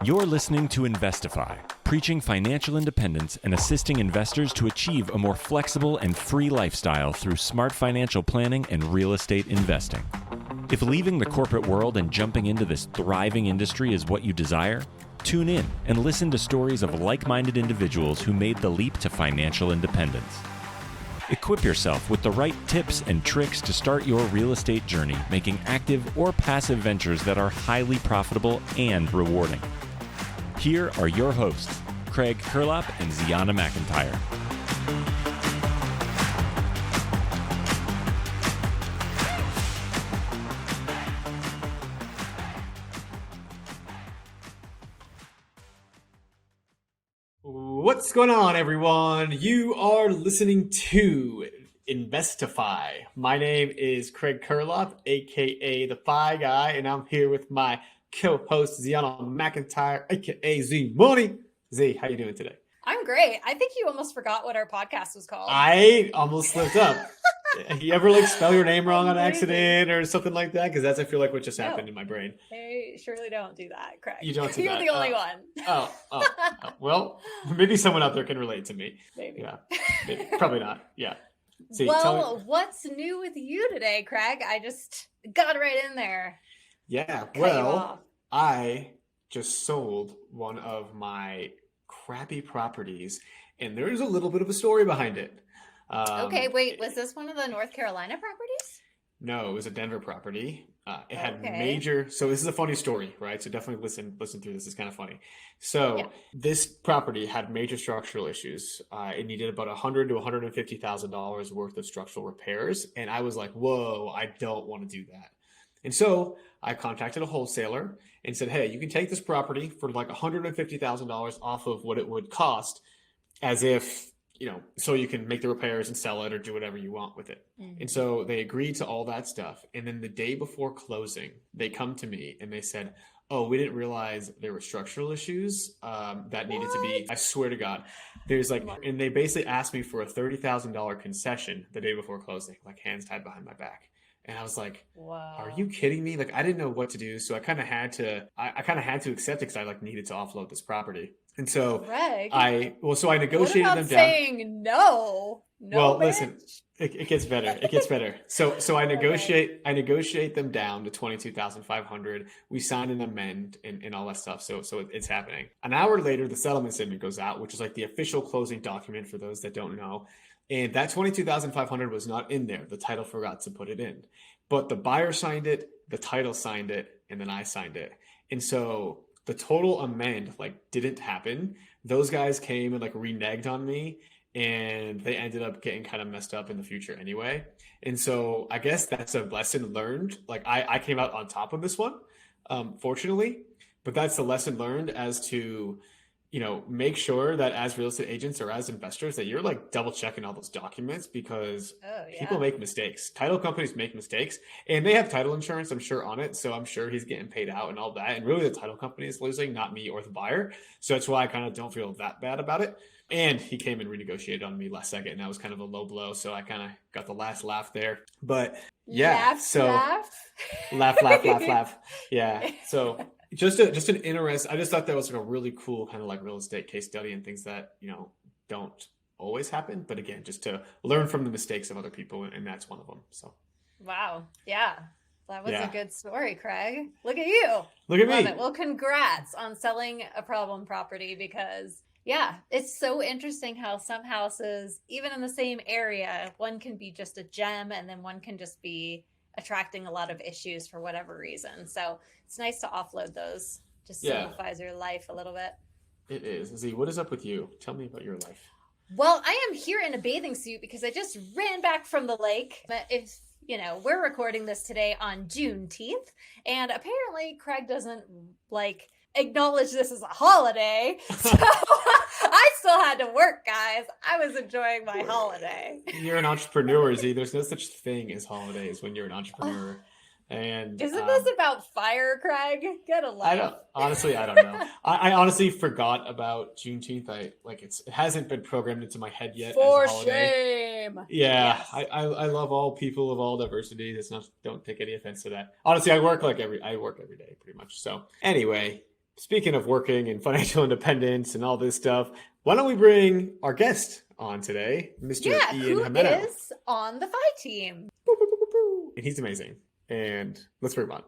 You're listening to Investify, preaching financial independence and assisting investors to achieve a more flexible and free lifestyle through smart financial planning and real estate investing. If leaving the corporate world and jumping into this thriving industry is what you desire, tune in and listen to stories of like-minded individuals who made the leap to financial independence. Equip yourself with the right tips and tricks to start your real estate journey, making active or passive ventures that are highly profitable and rewarding. Here are your hosts, Craig Kurlop and Ziana McIntyre. What's going on, everyone? You are listening to Investify. My name is Craig Kurlop, aka the Fi Guy, and I'm here with my co-host Ziana McIntyre, aka Z Money. Z, how you doing today? I'm great. I think you almost forgot what our podcast was called. I almost slipped up. You ever spell your name wrong on accident or something like that? Because I feel like what just happened in my brain. I surely don't do that, Craig. You don't do You're that. the only one. Well, maybe someone out there can relate to me. Maybe. Yeah, maybe. Probably not. Yeah. See, what's new with you today, Craig? I just got right in there. Yeah, well, I just sold one of my crappy properties, and there's a little bit of a story behind it. Okay, wait, was this one of the North Carolina properties? No, it was a Denver property. It had major, so this is a funny story, right? So definitely listen through this. It's kind of funny. So This property had major structural issues. It needed about $100,000 to $150,000 worth of structural repairs. And I was like, whoa, I don't want to do that. And so I contacted a wholesaler and said, hey, you can take this property for like $150,000 off of what it would cost, as if, so you can make the repairs and sell it or do whatever you want with it. Mm-hmm. And so they agreed to all that stuff. And then the day before closing, they come to me and they said, oh, we didn't realize there were structural issues that needed to be, I swear to God, and they basically asked me for a $30,000 concession the day before closing, like hands tied behind my back. And I was like, wow, are you kidding me? Like, I didn't know what to do. So I kind of had to accept it because I needed to offload this property. And so Greg, I negotiated what about them down. Saying no. Well, bitch? Listen, it gets better. It gets better. So I negotiate them down to $22,500. We sign an amend and all that stuff. So it's happening. An hour later, the settlement statement goes out, which is like the official closing document for those that don't know. And that $22,500 was not in there. The title forgot to put it in. But the buyer signed it, the title signed it, and then I signed it. And so the total amend didn't happen. Those guys came and reneged on me, and they ended up getting kind of messed up in the future anyway. And so I guess that's a lesson learned. I came out on top of this one, fortunately, but that's the lesson learned as to, make sure that as real estate agents or as investors that you're double checking all those documents, because people make mistakes. Title companies make mistakes, and they have title insurance, I'm sure, on it. So I'm sure he's getting paid out and all that. And really the title company is losing, not me or the buyer. So that's why I kind of don't feel that bad about it. And he came and renegotiated on me last second, and that was kind of a low blow. So I kind of got the last laugh there. But yeah, laugh. Yeah. So just an interest. I just thought that was a really cool kind of real estate case study and things that, don't always happen. But again, just to learn from the mistakes of other people. And that's one of them. So. Wow. Yeah. That was a good story, Craig. Look at you. Look at Love me. It. Well, congrats on selling a problem property, because it's so interesting how some houses, even in the same area, one can be just a gem and then one can just be attracting a lot of issues for whatever reason. So it's nice to offload those. Just simplifies your life a little bit. It is. Z, what is up with you? Tell me about your life. Well, I am here in a bathing suit because I just ran back from the lake. But if we're recording this today on Juneteenth, and apparently Craig doesn't acknowledge this as a holiday. So I still had to work, guys. I was enjoying my holiday. You're an entrepreneur, Z. There's no such thing as holidays when you're an entrepreneur. And isn't this about fire, Craig? Get a life. I don't know. I honestly forgot about Juneteenth. It hasn't been programmed into my head yet. For as a holiday. shame. Yeah, yes. I love all people of all diversities. Don't take any offense to that. Honestly, I work every day pretty much. So anyway, Speaking of working and financial independence and all this stuff, why don't we bring our guest on today, Mr. Yeah, Ian who Jimeno. is on the FI team? And he's amazing. And let's bring him on.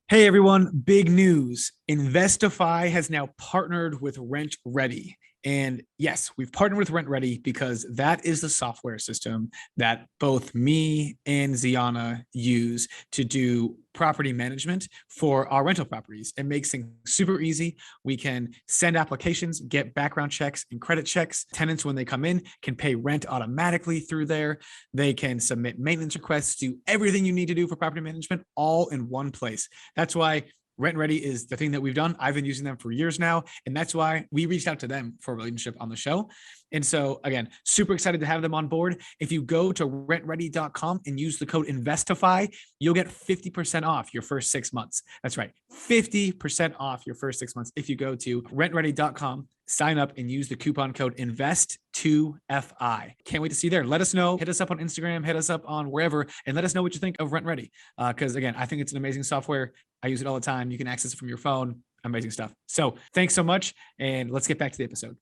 Hey everyone, big news. Investify has now partnered with Rent Ready. And yes, we've partnered with Rent Ready because that is the software system that both me and Ziana use to do property management for our rental properties. It makes things super easy. We can send applications, get background checks and credit checks. Tenants, when they come in, can pay rent automatically through there. They can submit maintenance requests, do everything you need to do for property management all in one place. That's why Rent Ready is the thing that we've done. I've been using them for years now. And that's why we reached out to them for a relationship on the show. And so again, super excited to have them on board. If you go to rentready.com and use the code Investify, you'll get 50% off your first 6 months. That's right. 50% off your first 6 months. If you go to rentready.com, sign up and use the coupon code INVEST2FI. Can't wait to see you there. Let us know. Hit us up on Instagram, hit us up on wherever, and let us know what you think of Rent Ready. Because again, I think it's an amazing software. I use it all the time. You can access it from your phone. Amazing stuff. So thanks so much. And let's get back to the episode.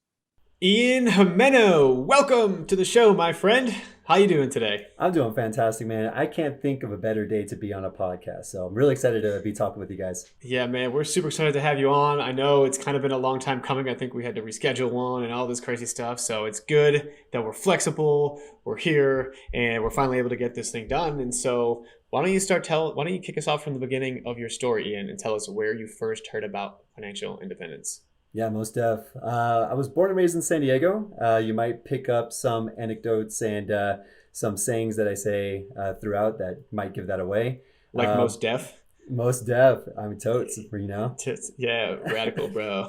Ian Jimeno, welcome to the show, my friend. How you doing today? I'm doing fantastic, man. I can't think of a better day to be on a podcast. So I'm really excited to be talking with you guys. Yeah, man, we're super excited to have you on. I know it's kind of been a long time coming. I think we had to reschedule one and all this crazy stuff. So it's good that we're flexible, we're here, and we're finally able to get this thing done. And so why don't you kick us off from the beginning of your story, Ian, and tell us where you first heard about financial independence? Yeah, most def. I was born and raised in San Diego. You might pick up some anecdotes and some sayings that I say throughout that might give that away. Like most deaf? Most def. I'm totes, you know? Yeah, radical, bro.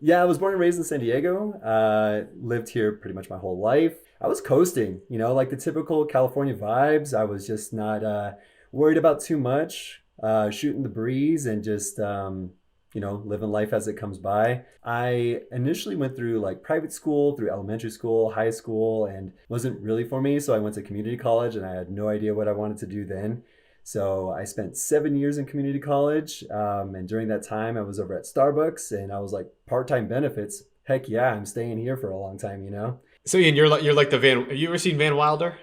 Yeah, I was born and raised in San Diego. Lived here pretty much my whole life. I was coasting, you know, like the typical California vibes. I was just not worried about too much, shooting the breeze and just... you know, living life as it comes by. I initially went through like private school, through elementary school, high school, and wasn't really for me. So I went to community college and I had no idea what I wanted to do then. So I spent 7 years in community college. And during that time, I was over at Starbucks and I was like, part-time benefits. Heck yeah, I'm staying here for a long time, you know? So Ian, you're like the Van, have you ever seen Van Wilder?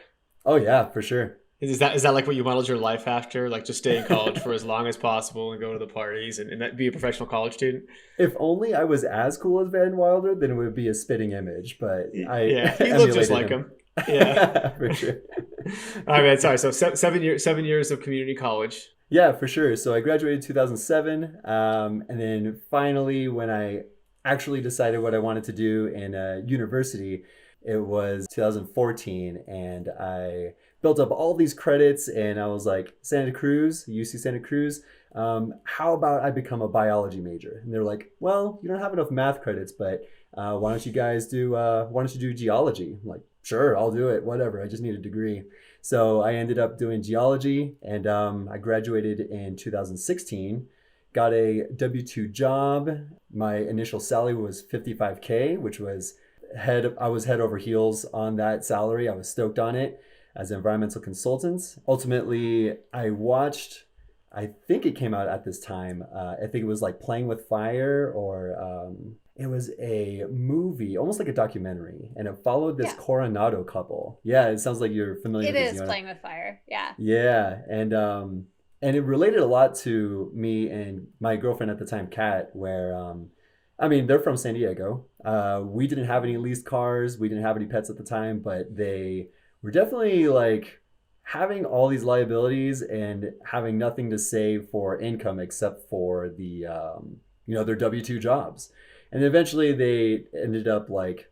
Oh yeah, for sure. Is that like what you modeled your life after? Like just stay in college for as long as possible and go to the parties and that be a professional college student? If only I was as cool as Van Wilder, then it would be a spitting image. But yeah, you look just like him. Yeah, for sure. All right, man. Sorry. So 7 years of community college. Yeah, for sure. So I graduated in 2007, and then finally, when I actually decided what I wanted to do in university, it was 2014, and I built up all these credits and I was like, Santa Cruz, UC Santa Cruz, how about I become a biology major? And they're like, well, you don't have enough math credits, but why don't you do geology? I'm like, sure, I'll do it, whatever, I just need a degree. So I ended up doing geology and I graduated in 2016, got a W-2 job. My initial salary was $55K, which was I was head over heels on that salary. I was stoked on it. As environmental consultants. Ultimately, I think it came out at this time. I think it was like Playing with Fire or it was a movie, almost like a documentary. And it followed this Coronado couple. Yeah, it sounds like you're familiar with this. It is Playing with Fire, yeah. Yeah, and it related a lot to me and my girlfriend at the time, Kat, where, I mean, they're from San Diego. We didn't have any leased cars. We didn't have any pets at the time, but we're definitely like having all these liabilities and having nothing to save for income except for the, their W-2 jobs. And eventually they ended up like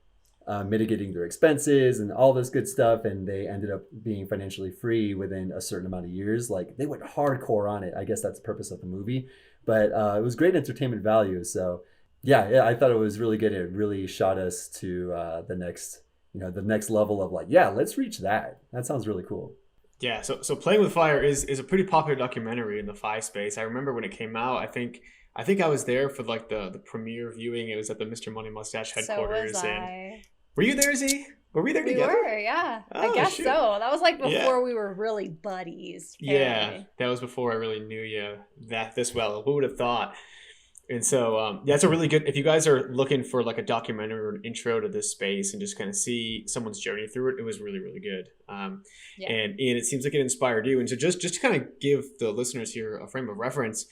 mitigating their expenses and all this good stuff. And they ended up being financially free within a certain amount of years. Like they went hardcore on it. I guess that's the purpose of the movie, but it was great entertainment value. So yeah, I thought it was really good. It really shot us to the next level of like, yeah, let's reach that. That sounds really cool. Yeah, so Playing with Fire is a pretty popular documentary in the FI space. I remember when it came out, I think I was there for like the premiere viewing. It was at the Mr. Money Mustache headquarters. So was and were you there, Z? Were we there together? We were, yeah. Oh, I guess shoot. so. That was like before we were really buddies. Yeah, that was before I really knew you this well. Who would have thought? And so, that's a really good, if you guys are looking for like a documentary or an intro to this space and just kind of see someone's journey through it, it was really, really good. Yeah. And it seems like it inspired you. And so just to kind of give the listeners here a frame of reference.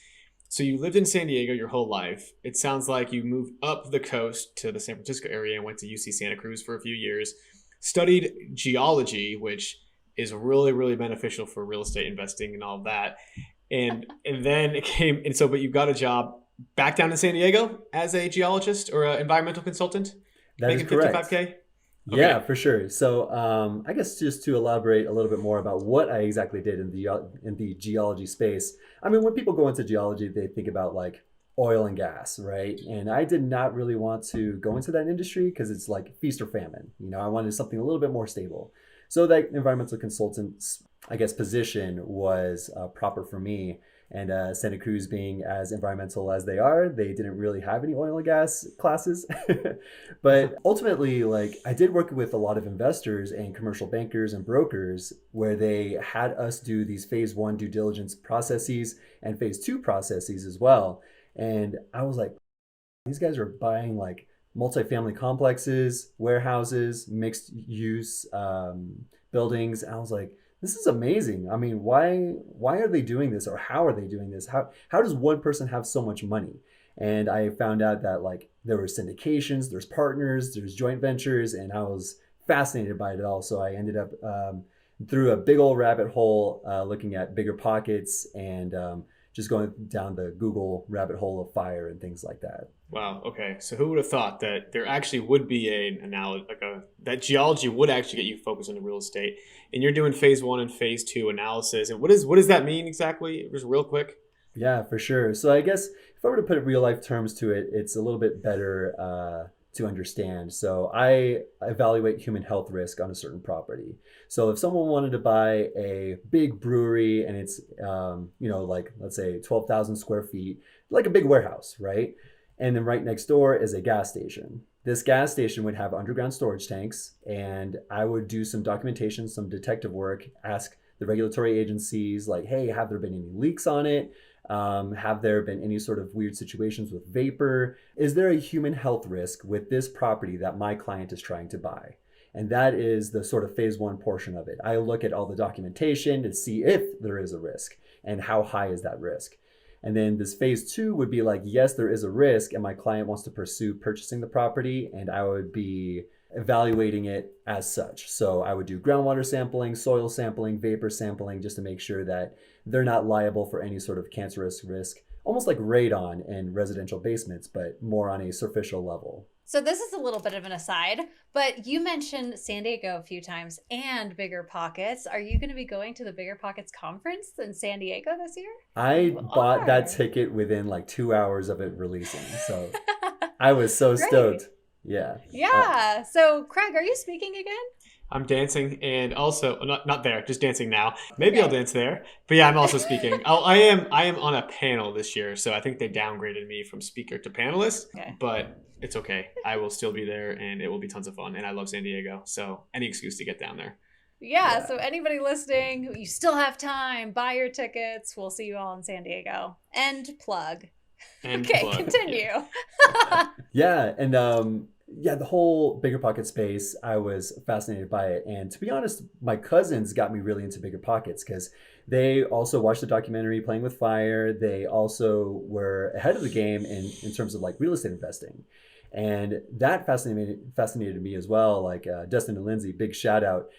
So you lived in San Diego your whole life. It sounds like you moved up the coast to the San Francisco area and went to UC Santa Cruz for a few years, studied geology, which is really, really beneficial for real estate investing and all of that. And then it came, and so, but you got a job back down in San Diego as a geologist or an environmental consultant, That is making correct. 55K? Yeah, Okay. for sure. So, I guess just to elaborate a little bit more about what I exactly did in the geology space. I mean, when people go into geology, they think about like oil and gas, right? And I did not really want to go into that industry because it's like feast or famine. You know, I wanted something a little bit more stable. So that environmental consultant's, I guess, position was proper for me. And Santa Cruz being as environmental as they are, they didn't really have any oil and gas classes. But ultimately, like I did work with a lot of investors and commercial bankers and brokers where they had us do these phase one due diligence processes and phase two processes as well. And I was like, these guys are buying like multifamily complexes, warehouses, mixed use buildings. And I was like, this is amazing. I mean, why are they doing this, or how are they doing this? How does one person have so much money? And I found out that like there were syndications, there's partners, there's joint ventures, and I was fascinated by it all. So I ended up through a big old rabbit hole looking at bigger pockets and just going down the Google rabbit hole of fire and things like that. Wow. Okay. So who would have thought that there actually would be that geology would actually get you focused on the real estate, and you're doing phase one and phase two analysis. And what does that mean exactly? Just real quick. Yeah, for sure. So I guess if I were to put real life terms to it, it's a little bit better to understand. So I evaluate human health risk on a certain property. So if someone wanted to buy a big brewery and it's, like let's say 12,000 square feet, like a big warehouse, right? And then right next door is a gas station. This gas station would have underground storage tanks, and I would do some documentation, some detective work, ask the regulatory agencies like, hey, have there been any leaks on it? Have there been any sort of weird situations with vapor? Is there a human health risk with this property that my client is trying to buy? And that is the sort of phase one portion of it. I look at all the documentation to see if there is a risk and how high is that risk. And then this phase two would be like, yes, there is a risk and my client wants to pursue purchasing the property, and I would be evaluating it as such. So I would do groundwater sampling, soil sampling, vapor sampling, just to make sure that they're not liable for any sort of cancerous risk, almost like radon in residential basements, but more on a superficial level. So this is a little bit of an aside, but you mentioned San Diego a few times and Bigger Pockets. Are you going to be going to the Bigger Pockets conference in San Diego this year? I You bought that are. ticket within like 2 hours of it releasing. So I was so Great. stoked. Yeah. Yeah. So Craig, are you speaking again? I'm dancing, and also not there, just dancing now. Maybe I'll Okay. dance there. But yeah, I'm also speaking. I am on a panel this year, so I think they downgraded me from speaker to panelist. Okay. But it's okay. I will still be there, and it will be tons of fun. And I love San Diego, so any excuse to get down there. Yeah, Yeah. so anybody listening, you still have time. Buy your tickets. We'll see you all in San Diego. End plug. And Okay, plug. continue. Yeah. And the whole Bigger Pocket space, I was fascinated by it. And to be honest, my cousins got me really into Bigger Pockets because they also watched the documentary Playing with Fire. They also were ahead of the game in terms of like real estate investing. And that fascinated me as well. Like Dustin and Lindsay, big shout out.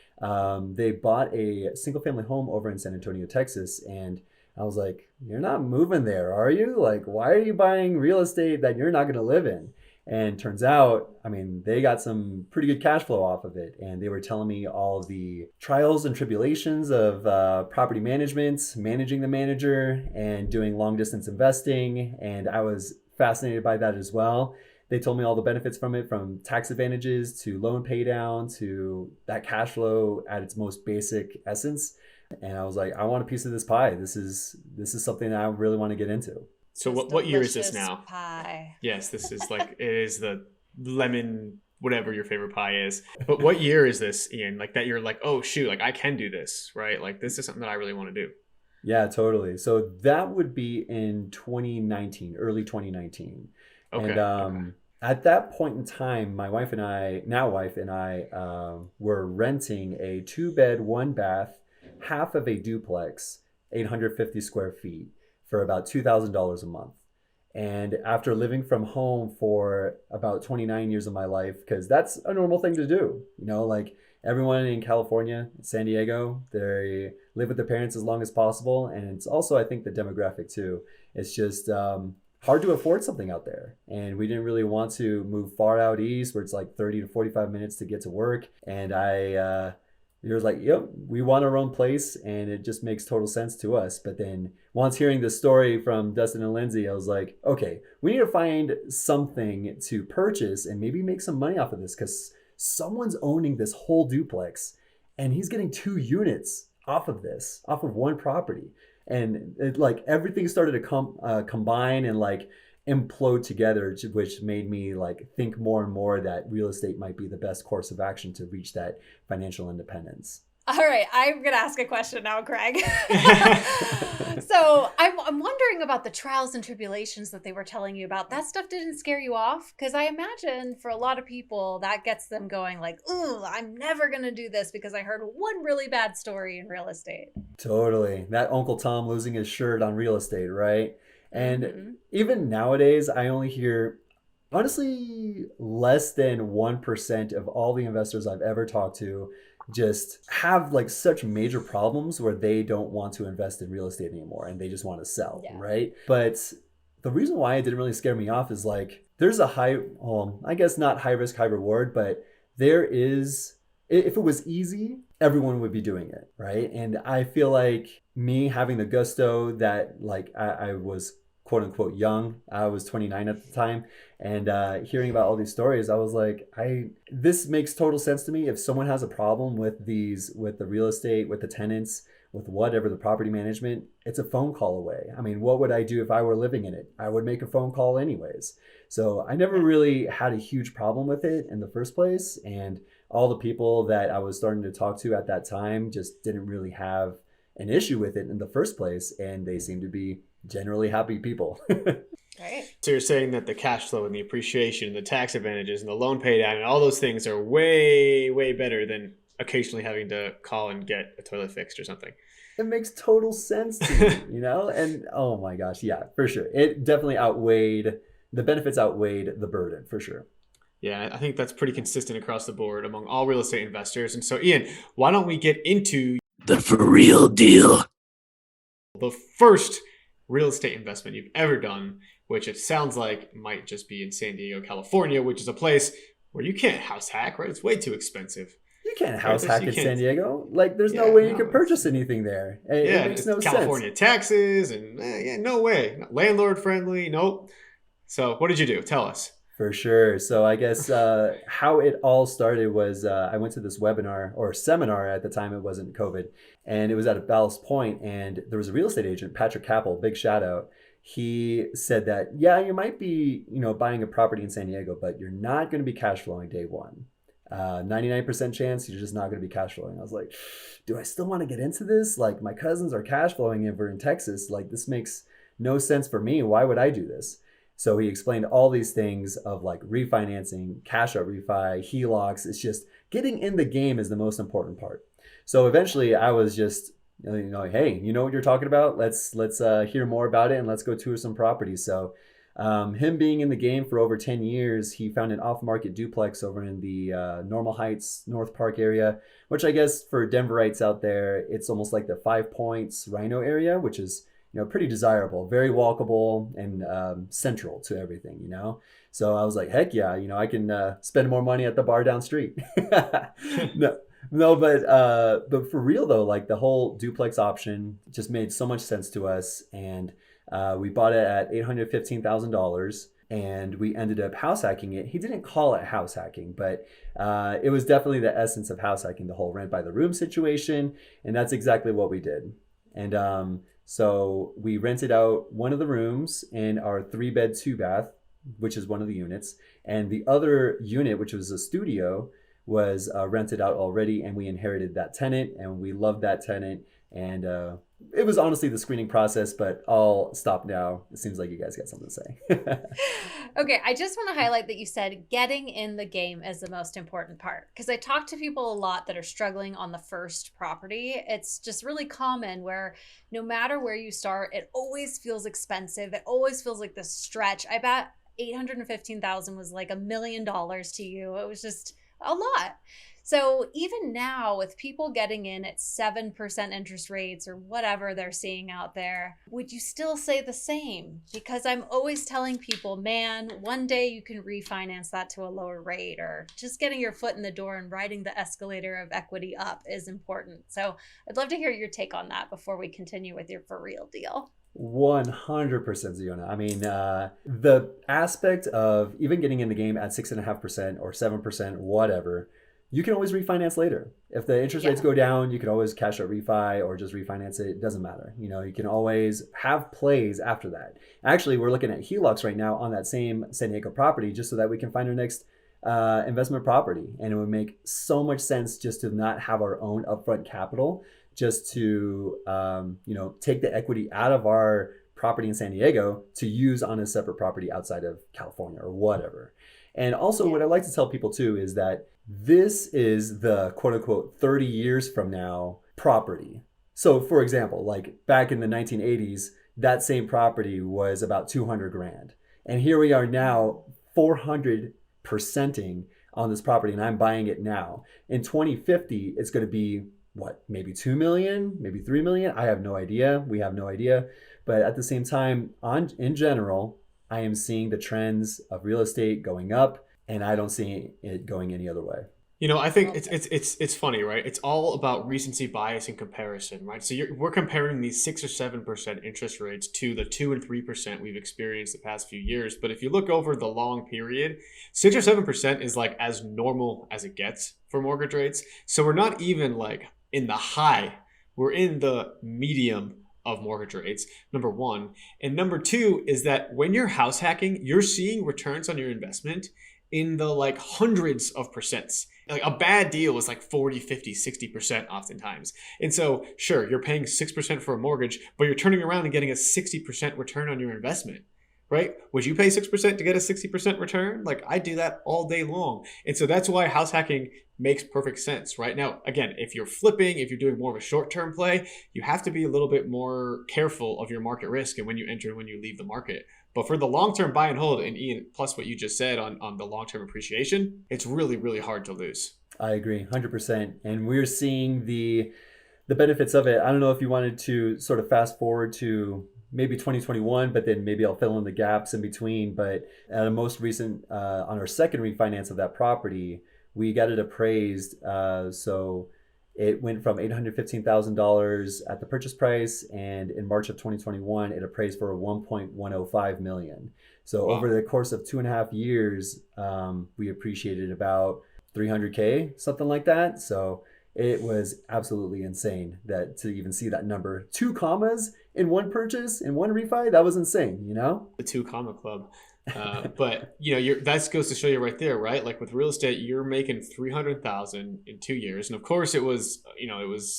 They bought a single family home over in San Antonio, Texas. And I was like, you're not moving there, are you? Like, why are you buying real estate that you're not going to live in? And turns out, I mean, they got some pretty good cash flow off of it. And they were telling me all the trials and tribulations of property management, managing the manager, and doing long distance investing. And I was fascinated by that as well. They told me all the benefits from it, from tax advantages to loan pay down to that cash flow at its most basic essence. And I was like, I want a piece of this pie. This is something that I really want to get into. So This what year is this delicious now? Pie. Yes, this is like it is the lemon whatever your favorite pie is. But what year is this, Ian? Like that you're like, oh shoot, like I can do this, right? Like this is something that I really want to do. Yeah, totally. So that would be in 2019, early 2019. And Okay. Okay. at that point in time, my wife and I, now wife and I, were renting a 2 bed, 1 bath, half of a duplex, 850 square feet for about $2,000 a month. And after living from home for about 29 years of my life, because that's a normal thing to do, like everyone in California, San Diego, they live with their parents as long as possible. And it's also, I think, the demographic too. It's just hard to afford something out there. And we didn't really want to move far out east where it's like 30 to 45 minutes to get to work. And it was like, yep, we want our own place, and it just makes total sense to us. But then once hearing the story from Dustin and Lindsay, I was like, okay, we need to find something to purchase and maybe make some money off of this, because someone's owning this whole duplex and he's getting 2 units off of this, off of one property. And like everything started to combine and like implode together, which made me like think more and more that real estate might be the best course of action to reach that financial independence. All right, I'm gonna ask a question now, Craig. So I'm wondering about the trials and tribulations that they were telling you about. That stuff didn't scare you off? Because I imagine for a lot of people that gets them going like, ooh, I'm never gonna do this because I heard one really bad story in real estate. Totally. That Uncle Tom losing his shirt on real estate, right? And Mm-hmm. even nowadays, I only hear, honestly, less than 1% of all the investors I've ever talked to just have like such major problems where they don't want to invest in real estate anymore and they just want to sell, Yeah. right? But the reason why it didn't really scare me off is like there's a high, I guess not high risk, high reward, but there is, if it was easy, everyone would be doing it, right? And I feel like me having the gusto that like I was quote unquote young, I was 29 at the time, and hearing about all these stories, I was like, this makes total sense to me. If someone has a problem with the real estate, with the tenants, with whatever the property management, it's a phone call away. I mean, what would I do if I were living in it? I would make a phone call anyways. So I never really had a huge problem with it in the first place. And all the people that I was starting to talk to at that time just didn't really have an issue with it in the first place. And they seem to be generally happy people. Right. So you're saying that the cash flow and the appreciation and the tax advantages and the loan pay down and all those things are way, way better than occasionally having to call and get a toilet fixed or something. It makes total sense to me, And oh my gosh, yeah, for sure. It definitely the benefits outweighed the burden, for sure. Yeah, I think that's pretty consistent across the board among all real estate investors. And so, Ian, why don't we get into the for real deal? The first real estate investment you've ever done, which it sounds like might just be in San Diego, California, which is a place where you can't house hack, right? It's way too expensive. You can't house hack in San Diego. Like, there's Yeah, no way you no, could purchase anything there. It makes it's no California sense. taxes and no way. Not landlord friendly, nope. So what did you do? Tell us. For sure. So I guess how it all started was I went to this webinar or seminar at the time. It wasn't COVID. And it was at Ballast Point. And there was a real estate agent, Patrick Capel, big shout out. He said that, yeah, you might be, buying a property in San Diego, but you're not going to be cash flowing day one. 99% chance you're just not going to be cash flowing. I was like, do I still want to get into this? Like, my cousins are cash flowing over in Texas. Like, this makes no sense for me. Why would I do this? So he explained all these things of like refinancing, cash out refi, HELOCs. It's just getting in the game is the most important part. So eventually I was just, hey, you know what you're talking about? Let's hear more about it and let's go tour some properties. So him being in the game for over 10 years, he found an off-market duplex over in the Normal Heights, North Park area, which I guess for Denverites out there, it's almost like the 5 Points, Rhino area, which is pretty desirable, very walkable and central to everything, So I was like, heck yeah, I can spend more money at the bar down street. No, but for real though, like the whole duplex option just made so much sense to us. And we bought it at $815,000 and we ended up house hacking it. He didn't call it house hacking, but it was definitely the essence of house hacking, the whole rent by the room situation. And that's exactly what we did. And so we rented out one of the rooms in our 3-bed, 2-bath, which is one of the units. And the other unit, which was a studio, was rented out already. And we inherited that tenant and we loved that tenant. And it was honestly the screening process, but I'll stop now. It seems like you guys got something to say. Okay, I just want to highlight that you said getting in the game is the most important part, because I talk to people a lot that are struggling on the first property. It's just really common where no matter where you start, it always feels expensive. It always feels like this stretch. I bet 815,000 was like $1 million to you. It was just a lot. So even now, with people getting in at 7% interest rates or whatever they're seeing out there, would you still say the same? Because I'm always telling people, man, one day you can refinance that to a lower rate, or just getting your foot in the door and riding the escalator of equity up is important. So I'd love to hear your take on that before we continue with your for real deal. 100% Ziona. I mean, the aspect of even getting in the game at 6.5% or 7%, whatever, you can always refinance later. If the interest rates go down, you can always cash out refi or just refinance it. It doesn't matter. You know, you can always have plays after that. Actually, we're looking at HELOCs right now on that same San Diego property just so that we can find our next investment property. And it would make so much sense just to not have our own upfront capital, just to, take the equity out of our property in San Diego to use on a separate property outside of California or whatever. And also what I like to tell people too is that this is the quote unquote 30 years from now property. So for example, like back in the 1980s, that same property was about 200 grand. And here we are now 400%ing on this property, and I'm buying it now. In 2050, it's going to be what, maybe 2 million, maybe 3 million. I have no idea. We have no idea. But at the same time, in general, I am seeing the trends of real estate going up, and I don't see it going any other way. You know, I think it's funny, right? It's all about recency bias and comparison, right? So we're comparing these 6 or 7% interest rates to the 2 and 3% we've experienced the past few years. But if you look over the long period, 6 or 7% is like as normal as it gets for mortgage rates. So we're not even like in the high, we're in the medium of mortgage rates, number one. And number two is that when you're house hacking, you're seeing returns on your investment in the like hundreds of percents. Like a bad deal is like 40, 50, 60% oftentimes. And so sure, you're paying 6% for a mortgage, but you're turning around and getting a 60% return on your investment, right? Would you pay 6% to get a 60% return? Like I do that all day long. And so that's why house hacking makes perfect sense, right? Now, again, if you're flipping, if you're doing more of a short-term play, you have to be a little bit more careful of your market risk and when you enter and when you leave the market. But for the long-term buy and hold, and Ian, plus what you just said on the long-term appreciation, it's really, really hard to lose. I agree, 100%. And we're seeing the benefits of it. I don't know if you wanted to sort of fast forward to maybe 2021, but then maybe I'll fill in the gaps in between. But at a most recent, on our second refinance of that property, we got it appraised. So it went from $815,000 at the purchase price, and in March of 2021, it appraised for $1.105 million. So over the course of 2.5 years, we appreciated about $300K, something like that. So it was absolutely insane that to even see that number, 2 commas in one purchase, in one refi, that was insane, you know? The 2 comma club. But you know, that goes to show you right there, right? Like with real estate, you're making 300,000 in 2 years, and of course, it was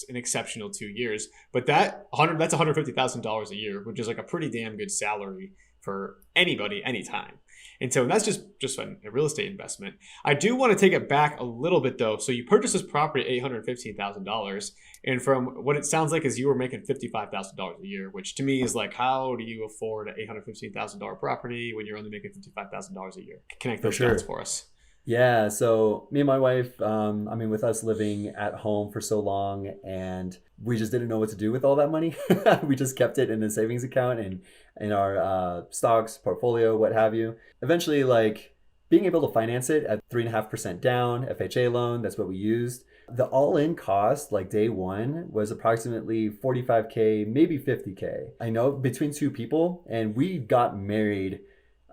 an exceptional 2 years. But that's $150,000 a year, which is like a pretty damn good salary for anybody, anytime. And so that's just a real estate investment. I do want to take it back a little bit though. So you purchased this property at $815,000, and from what it sounds like is you were making $55,000 a year, which to me is like, how do you afford an $815,000 property when you're only making $55,000 a year? Connect those dots for us. Yeah, so me and my wife, with us living at home for so long, and we just didn't know what to do with all that money. We just kept it in a savings account and in our stocks, portfolio, what have you. Eventually, like being able to finance it at 3.5% down, FHA loan, that's what we used. The all-in cost, like day one, was approximately $45K, maybe $50K. I know between 2 people, and we got married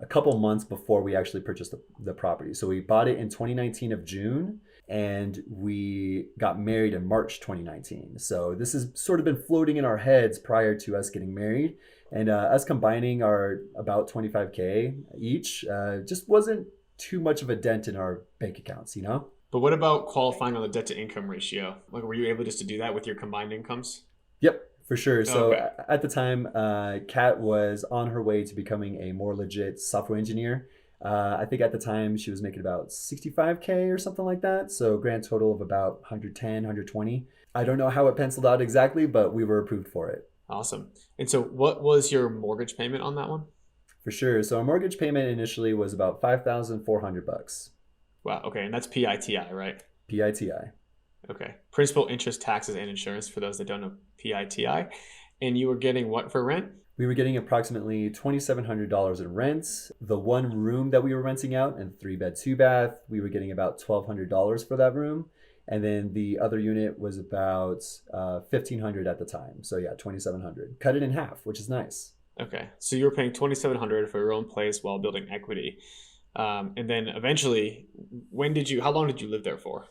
a couple months before we actually purchased the property. So we bought it in 2019 of June, and we got married in March 2019. So this has sort of been floating in our heads prior to us getting married. And us combining our about 25K each just wasn't too much of a dent in our bank accounts, you know? But what about qualifying on the debt to income ratio? Like, were you able just to do that with your combined incomes? Yep. For sure. So Okay. at the time, Kat was on her way to becoming a more legit software engineer. I think at the time she was making about 65K or something like that. So grand total of about 110, 120. I don't know how it penciled out exactly, but we were approved for it. Awesome. And so what was your mortgage payment on that one? For sure. So our mortgage payment initially was about 5,400 bucks. Wow. Okay. And that's PITI, right? PITI. Okay. Principal, interest, taxes, and insurance for those that don't know PITI. And you were getting what for rent? We were getting approximately $2,700 in rent. The one room that we were renting out, and 3-bed, 2-bath, we were getting about $1,200 for that room. And then the other unit was about $1,500 at the time. So yeah, $2,700. Cut it in half, which is nice. Okay. So you were paying $2,700 for your own place while building equity. And then eventually, how long did you live there for?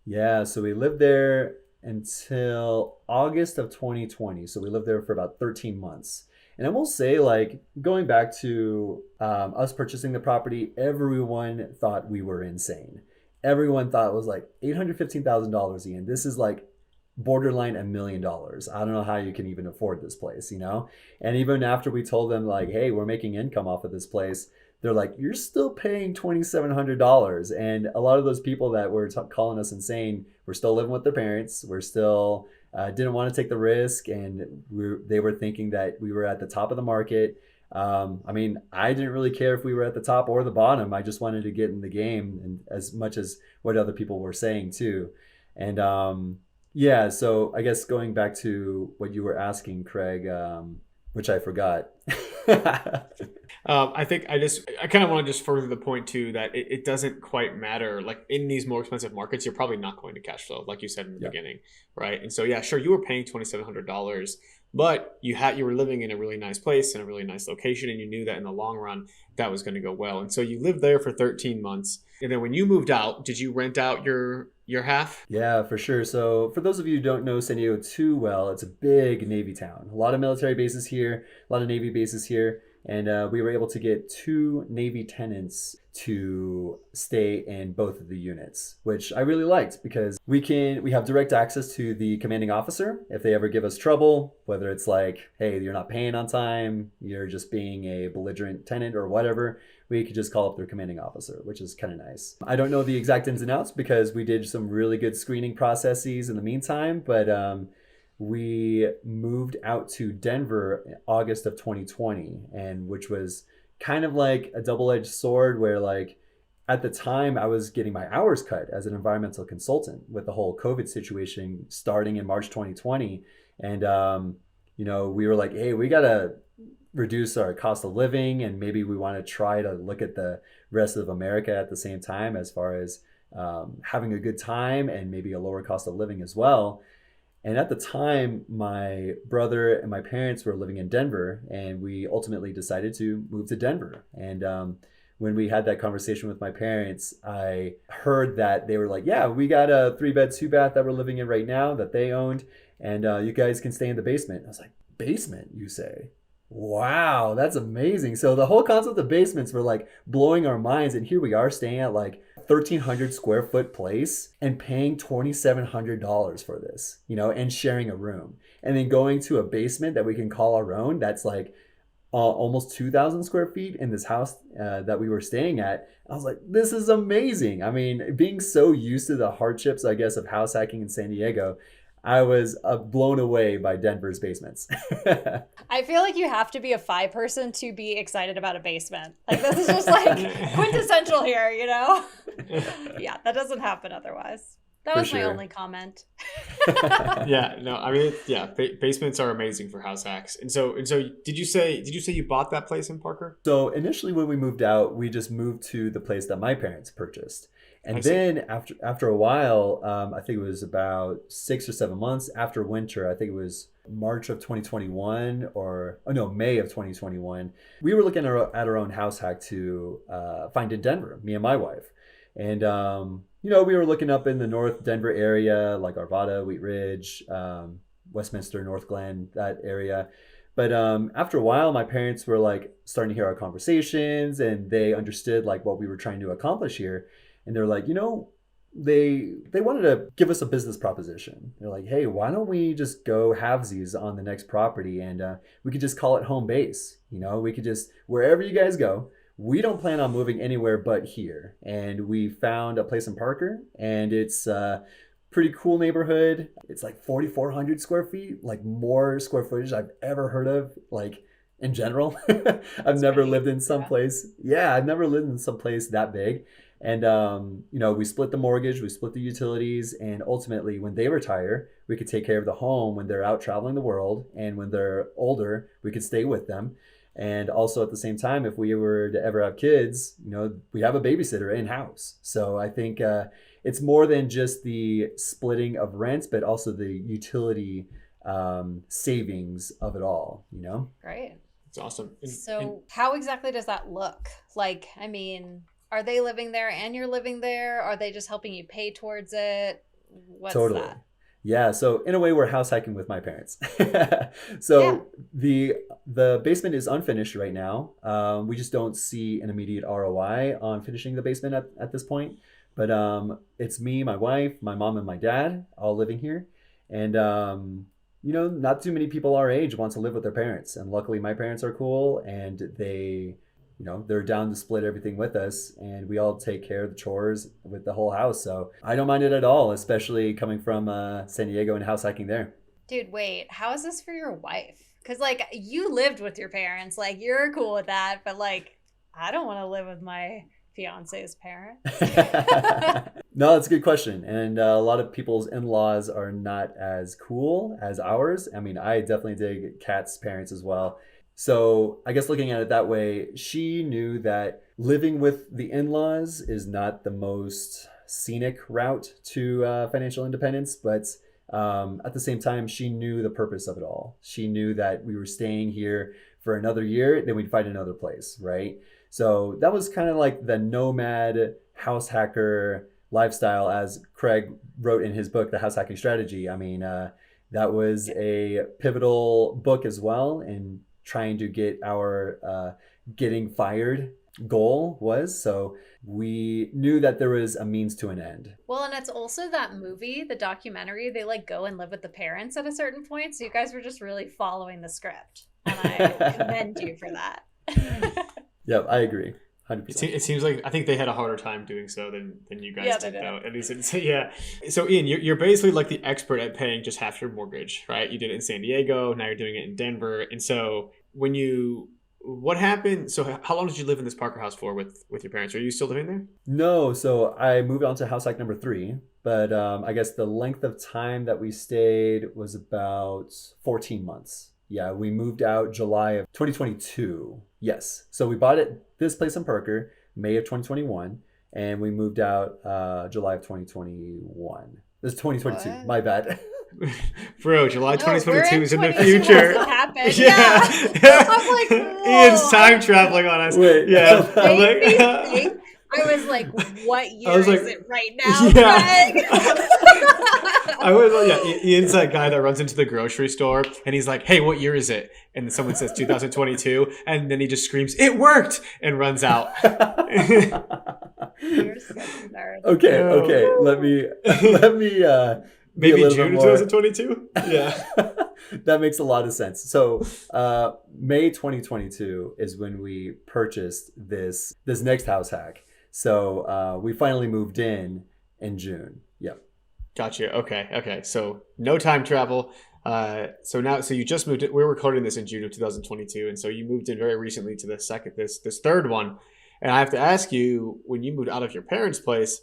Yeah, so we lived there until August of 2020. So we lived there for about 13 months. And I will say, like, going back to us purchasing the property, everyone thought we were insane. Everyone thought it was like $815,000, Ian. This is like borderline $1 million. I don't know how you can even afford this place, you know? And even after we told them, like, hey, we're making income off of this place, they're like, you're still paying $2,700. And a lot of those people that were calling us insane were still living with their parents. We're still didn't want to take the risk. And they were thinking that we were at the top of the market. I mean, I didn't really care if we were at the top or the bottom. I just wanted to get in the game, and as much as what other people were saying too. And yeah, so I guess going back to what you were asking, Craig, which I forgot. I think I kind of want to just further the point too that it doesn't quite matter. Like in these more expensive markets, you're probably not going to cash flow, like you said in the beginning, right? And so yeah, sure, you were paying $2,700, but you were living in a really nice place in a really nice location, and you knew that in the long run that was going to go well. And so you lived there for 13 months, and then when you moved out, did you rent out your half? Yeah, for sure. So for those of you who don't know San Diego too well, it's a big Navy town. A lot of military bases here, a lot of Navy bases here. And we were able to get 2 Navy tenants to stay in both of the units, which I really liked because we have direct access to the commanding officer if they ever give us trouble, whether it's like, hey, you're not paying on time, you're just being a belligerent tenant or whatever. We could just call up their commanding officer, which is kind of nice. I don't know the exact ins and outs because we did some really good screening processes in the meantime, but we moved out to Denver in August of 2020, and which was kind of like a double-edged sword where, like, at the time I was getting my hours cut as an environmental consultant with the whole COVID situation starting in March 2020. And we were like, hey, we gotta reduce our cost of living, and maybe we want to try to look at the rest of America at the same time as far as having a good time and maybe a lower cost of living as well. And at the time, my brother and my parents were living in Denver, and we ultimately decided to move to Denver. And when we had that conversation with my parents, I heard that they were like, yeah, we got a 3-bed, 2-bath that we're living in right now that they owned, and you guys can stay in the basement. I was like, basement, you say? Wow, that's amazing. So the whole concept of basements were like blowing our minds. And here we are staying at like 1,300 square foot place and paying $2,700 for this, and sharing a room. And then going to a basement that we can call our own, that's like almost 2,000 square feet in this house that we were staying at. I was like, this is amazing. I mean, being so used to the hardships, I guess, of house hacking in San Diego, I was blown away by Denver's basements. I feel like you have to be a FI person to be excited about a basement. Like, this is just like quintessential here, Yeah, that doesn't happen otherwise. That was my only comment. Yeah, no, I mean, basements are amazing for house hacks. And so did you say you bought that place in Parker? So initially when we moved out, we just moved to the place that my parents purchased. And then after a while, I think it was about 6 or 7 months after winter, I think it was March of 2021 May of 2021, we were looking at our own house hack to find in Denver, me and my wife. And, we were looking up in the North Denver area, like Arvada, Wheat Ridge, Westminster, North Glen, that area. But after a while, my parents were like starting to hear our conversations, and they understood like what we were trying to accomplish here. And they're like, they wanted to give us a business proposition. They're like, hey, why don't we just go halvesies on the next property, and we could just call it home base. We could just, wherever you guys go, we don't plan on moving anywhere but here. And we found a place in Parker, and it's a pretty cool neighborhood. It's like 4,400 square feet, like more square footage I've ever heard of, like in general. I've never lived in some place. Yeah, I've never lived in some place that big. And, we split the mortgage, we split the utilities, and ultimately when they retire, we could take care of the home when they're out traveling the world. And when they're older, we could stay with them. And also at the same time, if we were to ever have kids, we have a babysitter in-house. So I think it's more than just the splitting of rents, but also the utility savings of it all, Right. It's awesome. So how exactly does that look? Like, are they living there and you're living there? Are they just helping you pay towards it? What's Totally. that? Yeah, so in a way, we're house hacking with my parents. So the basement is unfinished right now. We just don't see an immediate ROI on finishing the basement at this point. But it's me, my wife, my mom, and my dad all living here. And, not too many people our age want to live with their parents. And luckily, my parents are cool, and they're down to split everything with us, and we all take care of the chores with the whole house. So I don't mind it at all, especially coming from San Diego and house hacking there. Dude, wait, how is this for your wife? Because, you lived with your parents. You're cool with that, but, I don't want to live with my fiance's parents. No, that's a good question. And a lot of people's in-laws are not as cool as ours. I definitely dig Kat's parents as well. So I guess looking at it that way, she knew that living with the in-laws is not the most scenic route to financial independence, but at the same time, she knew the purpose of it all. She knew that we were staying here for another year, then we'd find another place, right? So that was kind of like the nomad house hacker lifestyle, as Craig wrote in his book, The House Hacking Strategy. That was a pivotal book as well, and trying to get our getting fired goal was. So we knew that there was a means to an end. Well, and it's also that movie, the documentary, they go and live with the parents at a certain point. So you guys were just really following the script. And I commend you for that. Yep, I agree. 100%. It seems like I think they had a harder time doing so than you guys did, though. At least So Ian, you're basically like the expert at paying just half your mortgage, right? You did it in San Diego, now you're doing it in Denver. And so what happened? So how long did you live in this Parker house for with your parents? Are you still living there? No, so I moved on to house hack number 3, but I guess the length of time that we stayed was about 14 months. Yeah, we moved out July of 2022. Yes. So we bought this place in Parker, May of 2021, and we moved out July of 2021. This is 2022. What? My bad. Bro, July 2022 is in the future. Yeah. I'm like, whoa. Ian's time traveling on us. Wait. Yeah. I was like, what year is it right now? Yeah. Ian's that guy that runs into the grocery store and he's like, hey, what year is it? And then someone says 2022, and then he just screams, it worked, and runs out. You're such a nerd. Okay. Let me maybe June 2022? Yeah. That makes a lot of sense. So May 2022 is when we purchased this next house hack. So we finally moved in June. Yep. Gotcha. Okay. So no time travel. So you just moved it. We're recording this in June of 2022. And so you moved in very recently to this third one. And I have to ask you, when you moved out of your parents' place,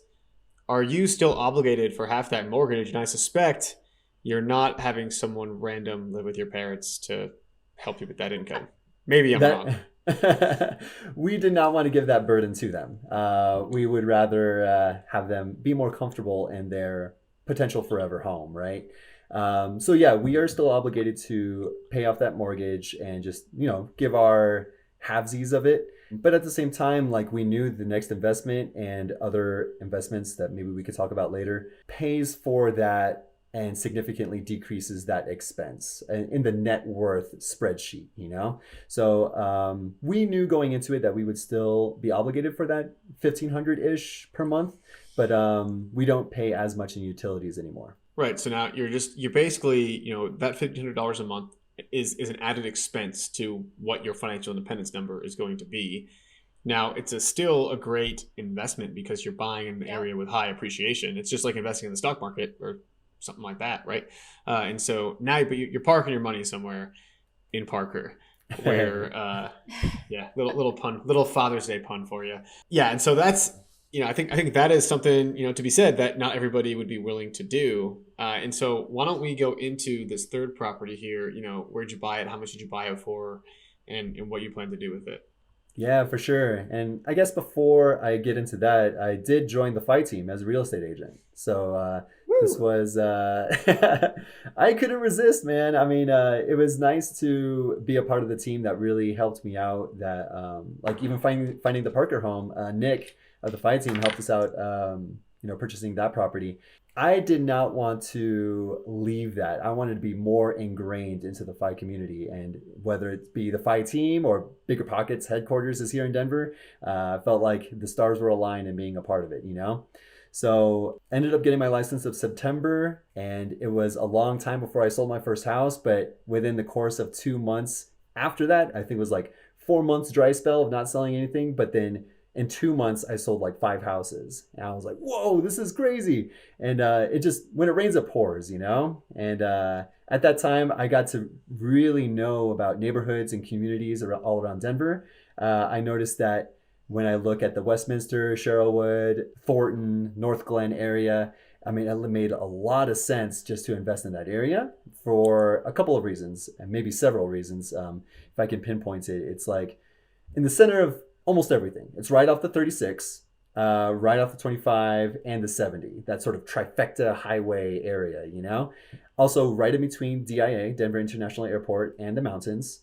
are you still obligated for half that mortgage? And I suspect you're not having someone random live with your parents to help you with that income. Maybe I'm wrong. We did not want to give that burden to them. We would rather have them be more comfortable in their potential forever home, right? So yeah, we are still obligated to pay off that mortgage and just, give our halvesies of it. But at the same time, we knew the next investment and other investments that maybe we could talk about later pays for that and significantly decreases that expense in the net worth spreadsheet, you know? So we knew going into it that we would still be obligated for that 1,500-ish per month, but we don't pay as much in utilities anymore. Right. So now you're basically, that $1,500 a month is an added expense to what your financial independence number is going to be. Now, it's still a great investment because you're buying in an area with high appreciation. It's just like investing in the stock market or something like that, right? And so now, but you're parking your money somewhere in Parker, where, little pun, little Father's Day pun for you. Yeah, and so that's, I think that is something to be said that not everybody would be willing to do. And so why don't we go into this third property here? Where'd you buy it? How much did you buy it for? And what you plan to do with it? Yeah, for sure. And I guess before I get into that, I did join the FI team as a real estate agent. So this was, I couldn't resist, man. I mean, it was nice to be a part of the team that really helped me out. That like even finding the Parker home, Nick of the FI team helped us out, purchasing that property. I did not want to leave that. I wanted to be more ingrained into the FI community, and whether it be the FI team or Bigger Pockets headquarters is here in Denver, I felt like the stars were aligned in being a part of it, So ended up getting my license of September, and it was a long time before I sold my first house, but within the course of 2 months after that, I think it was like 4 months dry spell of not selling anything, but then in 2 months, I sold like 5 houses. And I was like, whoa, this is crazy. And it just, when it rains, it pours, And at that time, I got to really know about neighborhoods and communities all around Denver. I noticed that when I look at the Westminster, Sherrillwood, Thornton, North Glen area, I mean, it made a lot of sense just to invest in that area for a couple of reasons, and maybe several reasons. If I can pinpoint it, it's like in the center of almost everything. It's right off the 36, right off the 25, and the 70. That sort of trifecta highway area, Also right in between DIA, Denver International Airport, and the mountains.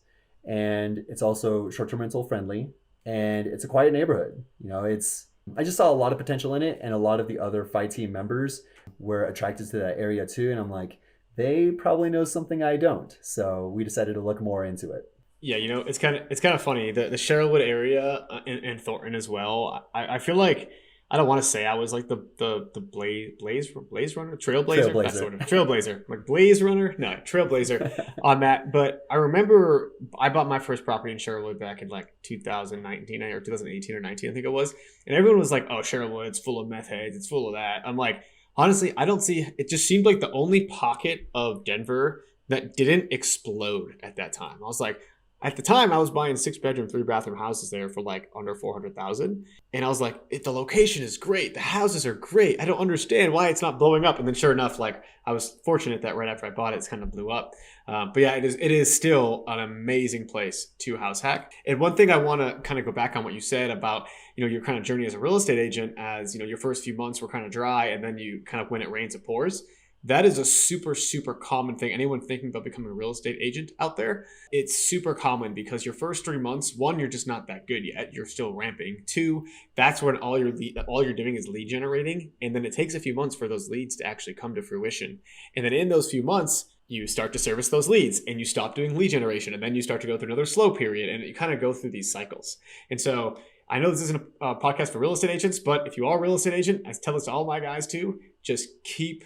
And it's also short-term rental friendly. And it's a quiet neighborhood. I just saw a lot of potential in it, and a lot of the other FI team members were attracted to that area too. And I'm like, they probably know something I don't. So we decided to look more into it. Yeah, it's kind of funny, the Sherrillwood area and Thornton as well. I feel like, I don't want to say I was like the blaze runner, trailblazer, that sort of trailblazer, like blaze runner, no, trailblazer on that. But I remember I bought my first property in Sherrillwood back in like 2019 or 2018 or 19, I think it was, and everyone was like, "Oh, Sherrillwood, it's full of meth heads, it's full of that." I'm like, honestly, I don't see. It just seemed like the only pocket of Denver that didn't explode at that time. I was like, at the time, I was buying 6-bedroom, 3-bathroom houses there for like under $400,000, and I was like, the location is great, the houses are great. I don't understand why it's not blowing up. And then, sure enough, like I was fortunate that right after I bought it, it's kind of blew up. But yeah, it is still an amazing place to house hack. And one thing I want to kind of go back on what you said about your kind of journey as a real estate agent, as your first few months were kind of dry, and then you kind of, when it rains, it pours. That is a super, super common thing. Anyone thinking about becoming a real estate agent out there, it's super common because your first 3 months, one, you're just not that good yet. You're still ramping. 2, that's when all you're doing is lead generating. And then it takes a few months for those leads to actually come to fruition. And then in those few months, you start to service those leads and you stop doing lead generation. And then you start to go through another slow period, and you kind of go through these cycles. And so I know this isn't a podcast for real estate agents, but if you are a real estate agent, I tell this to all my guys too, just keep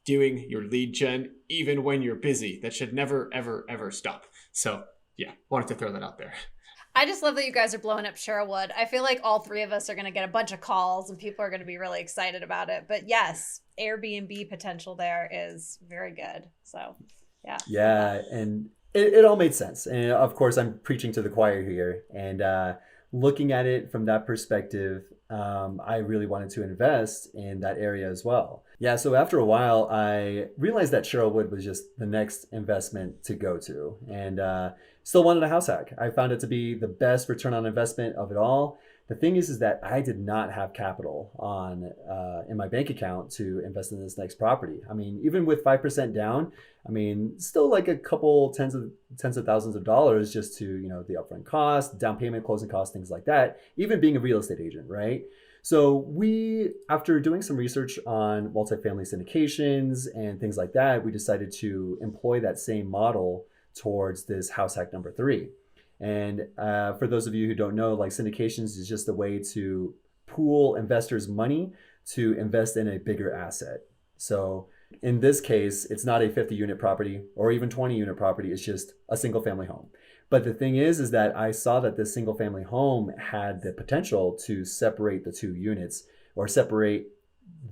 doing your lead gen even when you're busy. That should never, ever, ever stop. So yeah, wanted to throw that out there. I just love that you guys are blowing up Sherrillwood. I feel like all 3 of us are going to get a bunch of calls and people are going to be really excited about it. But yes, Airbnb potential there is very good. So yeah. Yeah, and it all made sense. And of course, I'm preaching to the choir here. And looking at it from that perspective, I really wanted to invest in that area as well. Yeah, so after a while, I realized that Sherrillwood was just the next investment to go to. And still wanted a house hack. I found it to be the best return on investment of it all. The thing is that I did not have capital on in my bank account to invest in this next property. I mean, even with 5% down, I mean, still like a couple tens of thousands of dollars just to, you know, the upfront cost, down payment, closing costs, things like that. Even being a real estate agent, right? So we, after doing some research on multifamily syndications and things like that, we decided to employ that same model towards this house hack number 3. And for those of you who don't know, like syndications is just a way to pool investors' money to invest in a bigger asset. So in this case, it's not a 50 unit property or even 20 unit property. It's just a single family home. But the thing is that I saw that this single family home had the potential to separate the 2 units, or separate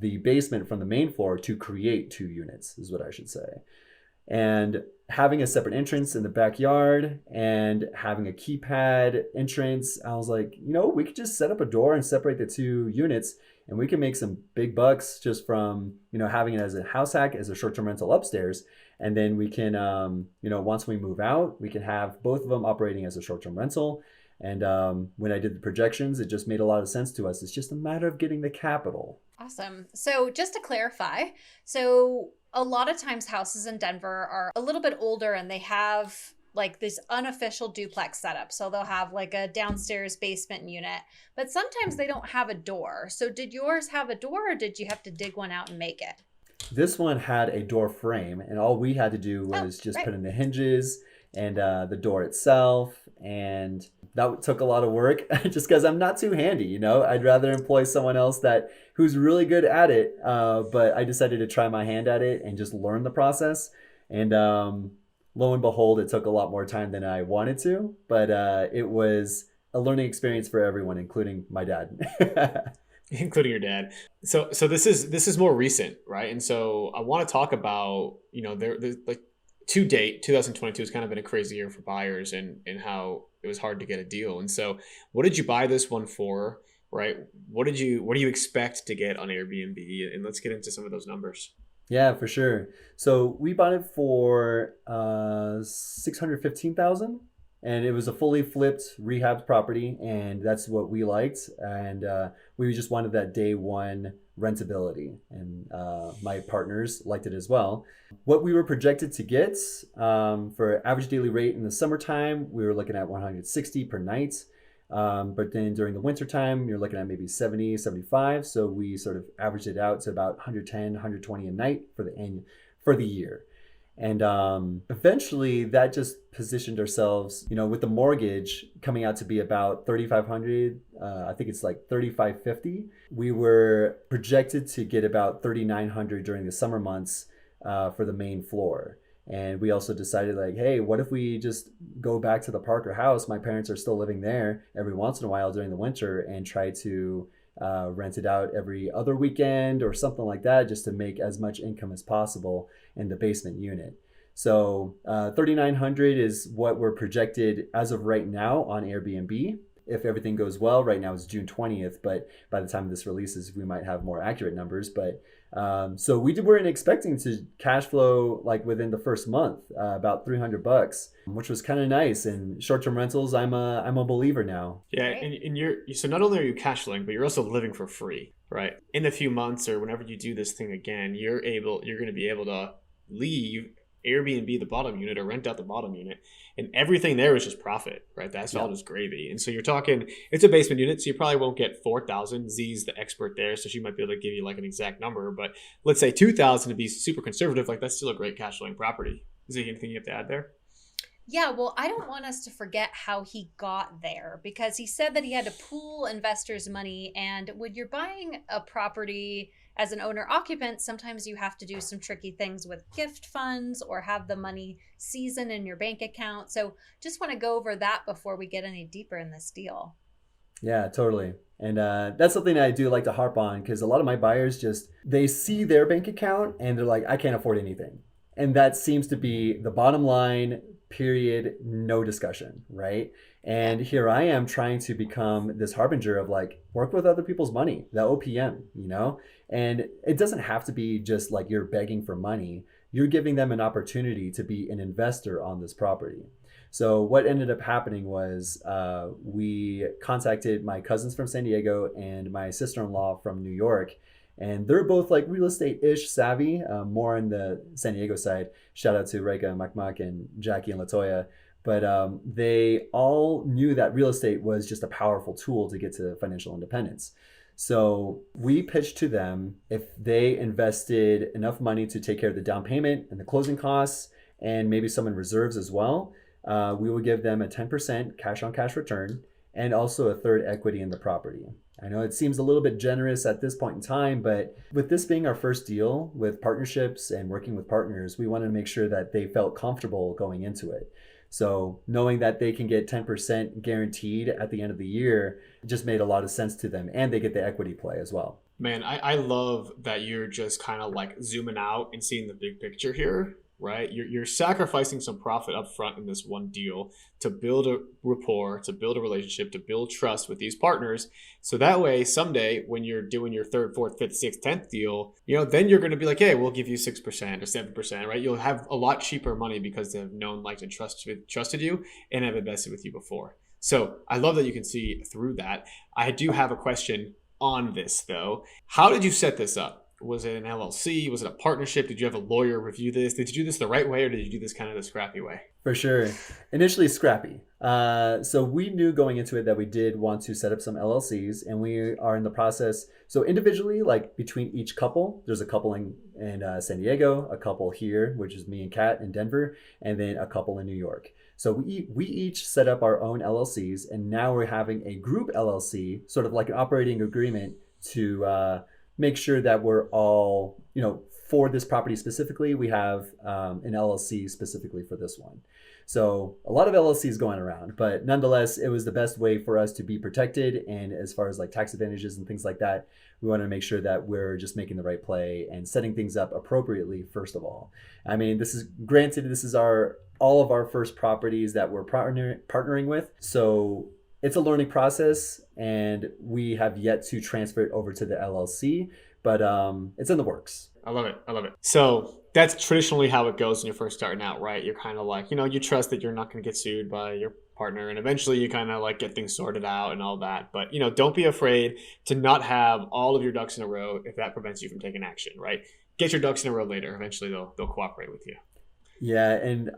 the basement from the main floor to create 2 units is what I should say. And having a separate entrance in the backyard and having a keypad entrance, I was like, you know, we could just set up a door and separate the 2 units, and we can make some big bucks just from, you know, having it as a house hack, as a short-term rental upstairs. And then we can, you know, once we move out, we can have both of them operating as a short-term rental. And when I did the projections, it just made a lot of sense to us. It's just a matter of getting the capital. Awesome. So just to clarify, so a lot of times houses in Denver are a little bit older and they have like this unofficial duplex setup. So they'll have like a downstairs basement unit, but sometimes they don't have a door. So did yours have a door, or did you have to dig one out and make it? This one had a door frame, and all we had to do was just put in the hinges and the door itself. And that took a lot of work just because I'm not too handy, you know. I'd rather employ someone else who's really good at it. But I decided to try my hand at it and just learn the process. And lo and behold, it took a lot more time than I wanted to. But it was a learning experience for everyone, including my dad. Including your dad. So this is more recent, right? And so I want to talk about, you know, there's like, to date, 2022 has kind of been a crazy year for buyers, and how it was hard to get a deal. And so what did you buy this one for, right? What do you expect to get on Airbnb? And let's get into some of those numbers. Yeah, for sure. So we bought it for $615,000, and it was a fully flipped rehab property, and that's what we liked. And we just wanted that day one rentability, and my partners liked it as well. What we were projected to get for average daily rate in the summertime, we were looking at $160 per night. But then during the winter time, you're looking at maybe 70, 75. So we sort of averaged it out to about 110, 120 a night for the year. And eventually that just positioned ourselves, you know, with the mortgage coming out to be about $3,500. I think it's like $3,550. We were projected to get about $3,900 during the summer months for the main floor. And we also decided, like, hey, what if we just go back to the Parker house? My parents are still living there every once in a while during the winter, and try to rent it out every other weekend or something like that, just to make as much income as possible in the basement unit. So $3,900 is what we're projected as of right now on Airbnb. If everything goes well, right now it's June 20th, but by the time this releases, we might have more accurate numbers. But so we weren't expecting to cash flow like within the first month, about $300, which was kind of nice. And short-term rentals, I'm a believer now. Yeah, and so not only are you cash flowing, but you're also living for free, right? In a few months or whenever you do this thing again, you're going to be able to leave Airbnb the bottom unit or rent out the bottom unit, and everything there is just profit, right? That's all just gravy. And so you're talking, it's a basement unit, so you probably won't get 4,000. Z's the expert there, so she might be able to give you like an exact number, but let's say 2,000 to be super conservative. Like, that's still a great cash flowing property. Is there anything you have to add there? Yeah, well, I don't want us to forget how he got there, because he said that he had to pool investors' money. And when you're buying a property as an owner occupant, sometimes you have to do some tricky things with gift funds or have the money season in your bank account. So just want to go over that before we get any deeper in this deal. Yeah, totally. And that's something I do like to harp on, because a lot of my buyers they see their bank account and they're like, I can't afford anything. And that seems to be the bottom line, period, no discussion, right? And here I am trying to become this harbinger of like, work with other people's money, the OPM, you know? And it doesn't have to be just like you're begging for money. You're giving them an opportunity to be an investor on this property. So what ended up happening was we contacted my cousins from San Diego and my sister-in-law from New York, and they're both like real estate-ish savvy, more on the San Diego side. Shout out to Reka and Makmak and Jackie and Latoya. But they all knew that real estate was just a powerful tool to get to financial independence. So we pitched to them if they invested enough money to take care of the down payment and the closing costs and maybe some in reserves as well, we will give them a 10% cash on cash return and also a third equity in the property. I know it seems a little bit generous at this point in time, but with this being our first deal with partnerships and working with partners, we wanted to make sure that they felt comfortable going into it. So knowing that they can get 10% guaranteed at the end of the year just made a lot of sense to them, and they get the equity play as well. Man, I love that you're just kind of like zooming out and seeing the big picture here, right? You're sacrificing some profit up front in this one deal to build a rapport, to build a relationship, to build trust with these partners. So that way, someday when you're doing your third, fourth, fifth, sixth, 10th deal, then you're going to be like, hey, we'll give you 6% or 7%, right? You'll have a lot cheaper money because they've known, liked, and trusted you and have invested with you before. So I love that you can see through that. I do have a question on this though. How did you set this up? Was it an LLC? Was it a partnership? Did you have a lawyer review this? Did you do this the right way, or did you do this kind of the scrappy way? For sure. Initially scrappy. So we knew going into it that we did want to set up some LLCs, and we are in the process. So individually, like between each couple, there's a couple in San Diego, a couple here, which is me and Kat in Denver, and then a couple in New York. So we each set up our own LLCs, and now we're having a group LLC, sort of like an operating agreement to make sure that we're all, for this property specifically, we have an LLC specifically for this one. So a lot of LLCs going around, but nonetheless, it was the best way for us to be protected. And as far as like tax advantages and things like that, we wanted to make sure that we're just making the right play and setting things up appropriately, first of all. I mean, this is all of our first properties that we're partnering with. So it's a learning process, and we have yet to transfer it over to the LLC, but it's in the works. I love it. So that's traditionally how it goes when you're first starting out, right? You're kind of like, you trust that you're not going to get sued by your partner, and eventually you kind of like get things sorted out and all that. But, don't be afraid to not have all of your ducks in a row if that prevents you from taking action, right? Get your ducks in a row later. Eventually they'll cooperate with you. Yeah, and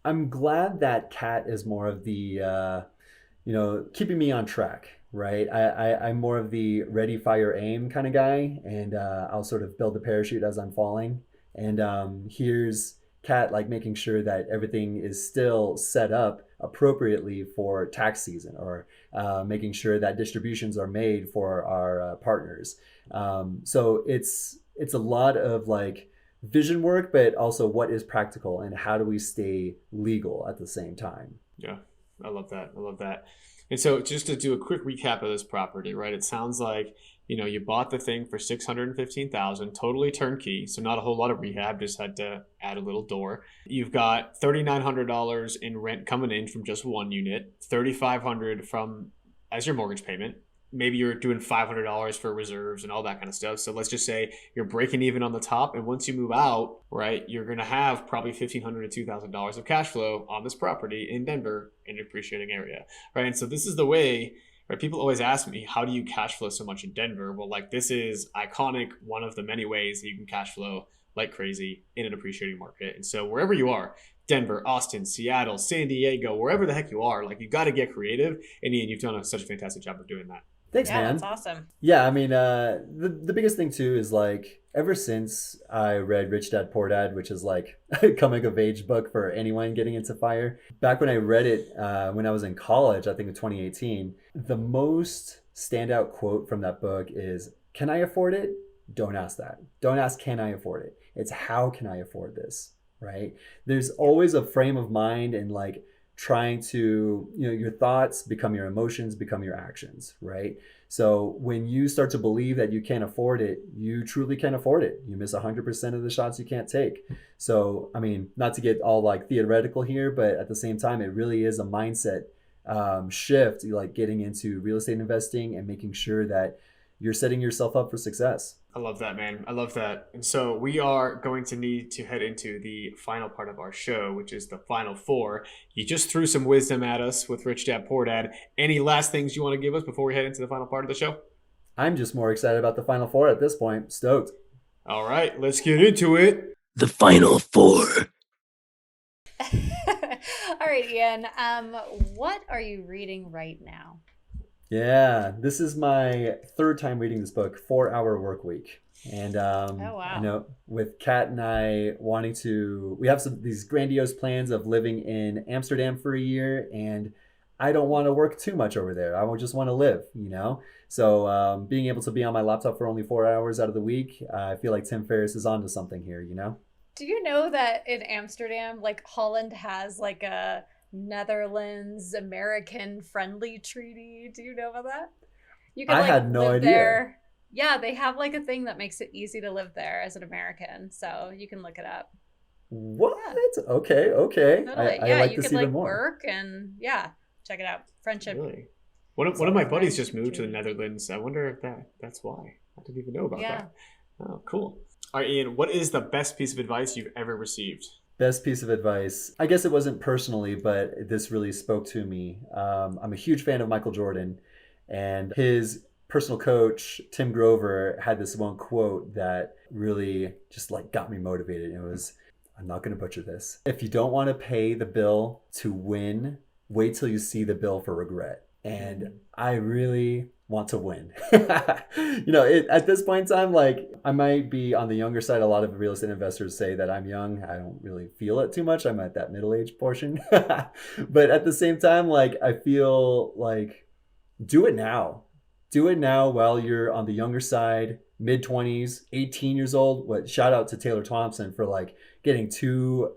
I'm glad that Kat is more of the keeping me on track, right? I'm more of the ready, fire, aim kind of guy, and I'll sort of build the parachute as I'm falling. And here's Kat like making sure that everything is still set up appropriately for tax season, or making sure that distributions are made for our partners. So it's a lot of like vision work, but also what is practical and how do we stay legal at the same time. Yeah. I love that. And so just to do a quick recap of this property, right? It sounds like, you bought the thing for $615,000, totally turnkey. So not a whole lot of rehab, just had to add a little door. You've got $3,900 in rent coming in from just one unit, $3,500 from as your mortgage payment. Maybe you're doing $500 for reserves and all that kind of stuff. So let's just say you're breaking even on the top. And once you move out, right, you're going to have probably $1,500 to $2,000 of cash flow on this property in Denver in an appreciating area, right? And so this is the way, right? People always ask me, how do you cash flow so much in Denver? Well, like this is iconic, one of the many ways that you can cash flow like crazy in an appreciating market. And so wherever you are, Denver, Austin, Seattle, San Diego, wherever the heck you are, like you got to get creative. And Ian, you've done such a fantastic job of doing that. Thanks, yeah, man. That's awesome. Yeah, I mean, the biggest thing too is like ever since I read Rich Dad Poor Dad, which is like a coming of age book for anyone getting into FIRE. Back when I read it, when I was in college, I think in 2018, the most standout quote from that book is, "Can I afford it? Don't ask that. Don't ask, can I afford it? It's how can I afford this?" Right? There's always a frame of mind and like trying to, your thoughts become your emotions, become your actions, right? So when you start to believe that you can't afford it, you truly can't afford it. You miss 100% of the shots you can't take. So, I mean, not to get all like theoretical here, but at the same time, it really is a mindset shift, like getting into real estate investing and making sure that you're setting yourself up for success. I love that, man. I love that. And so we are going to need to head into the final part of our show, which is the final four. You just threw some wisdom at us with Rich Dad Poor Dad. Any last things you want to give us before we head into the final part of the show? I'm just more excited about the final four at this point. Stoked. All right, let's get into it. The final four. All right, Ian. What are you reading right now? Yeah, this is my third time reading this book, 4 Hour Work Week. And Oh, wow. I know with Kat and I we have these grandiose plans of living in Amsterdam for a year, and I don't want to work too much over there. I just want to live, you know? So being able to be on my laptop for only 4 hours out of the week, I feel like Tim Ferriss is onto something here, you know? Do you know that in Amsterdam, like Holland has like a Netherlands American friendly treaty? Do you know about that? You can I like had no live idea. there. Yeah, they have like a thing that makes it easy to live there as an American. So you can look it up. What? Yeah. Okay. Totally. I Yeah, like you this could even like more. work and yeah, check it out. Friendship. Really? One of my buddies just moved to the Netherlands. I wonder if that's why. I didn't even know about Yeah. that. Oh, cool. All right, Ian, what is the best piece of advice you've ever received? Best piece of advice. I guess it wasn't personally, but this really spoke to me. I'm a huge fan of Michael Jordan, and his personal coach, Tim Grover, had this one quote that really just like got me motivated. It was, I'm not going to butcher this. If you don't want to pay the bill to win, wait till you see the bill for regret. And I really want to win. At this point in time, like I might be on the younger side. A lot of real estate investors say that I'm young. I don't really feel it too much. I'm at that middle-aged portion. But at the same time, like I feel like do it now. Do it now while you're on the younger side, mid-20s, 18 years old. Shout out to Taylor Thompson for like getting 2